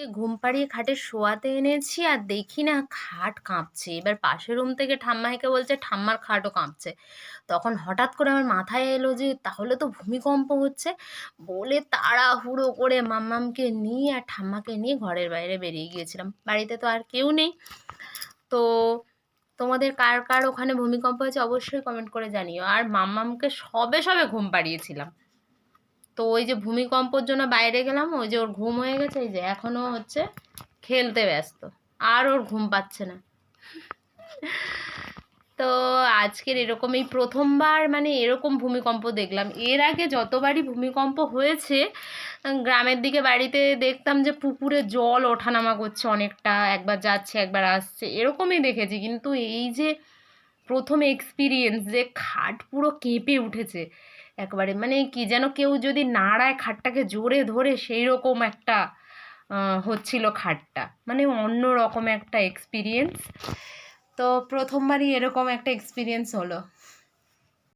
ওকে ঘুম পাড়িয়ে খাটে শোয়াতে এনেছি আর দেখি না খাট কাঁপছে। এবার পাশের রুম থেকে ঠাম্মা এসে বলছে ঠাম্মার খাটও কাঁপছে। তখন হঠাৎ করে আমার মাথায় এলো যে তাহলে তো ভূমিকম্প হচ্ছে। বলে তাড়াহুড়ো করে মাম্মামকে নিয়ে আর ঠাম্মাকে নিয়ে ঘরের বাইরে বেরিয়ে গিয়েছিলাম। বাড়িতে তো আর কেউ নেই। তো তোমাদের কার কার ওখানে ভূমিকম্প হয়েছে অবশ্যই কমেন্ট করে জানিও। আর মাম্মামকে সবে সবে ঘুম পাড়িয়েছিলাম। তো ওই যে ভূমিকম্পর জন্য বাইরে গেলাম, ওই যে ওর ঘুম হয়ে গেছে, এই যে এখনও হচ্ছে খেলতে ব্যস্ত, আর ওর ঘুম পাচ্ছে না। তো আজকের এরকমই প্রথমবার মানে এরকম ভূমিকম্প দেখলাম। এর আগে যতবারই ভূমিকম্প হয়েছে গ্রামের দিকে বাড়িতে দেখতাম যে পুকুরে জল ওঠানামা করছে অনেকটা, একবার যাচ্ছে একবার আসছে, এরকমই দেখেছি। কিন্তু এই যে প্রথম এক্সপিরিয়েন্স যে খাট পুরো কেঁপে উঠেছে একবারে, মানে কি যেন কেউ যদি নাড়ায় খাটটাকে জোরে ধরে সেই রকম একটা হচ্ছিল খাটটা, মানে অন্য রকম একটা এক্সপিরিয়েন্স। তো প্রথমবারই এরকম একটা এক্সপিরিয়েন্স হলো।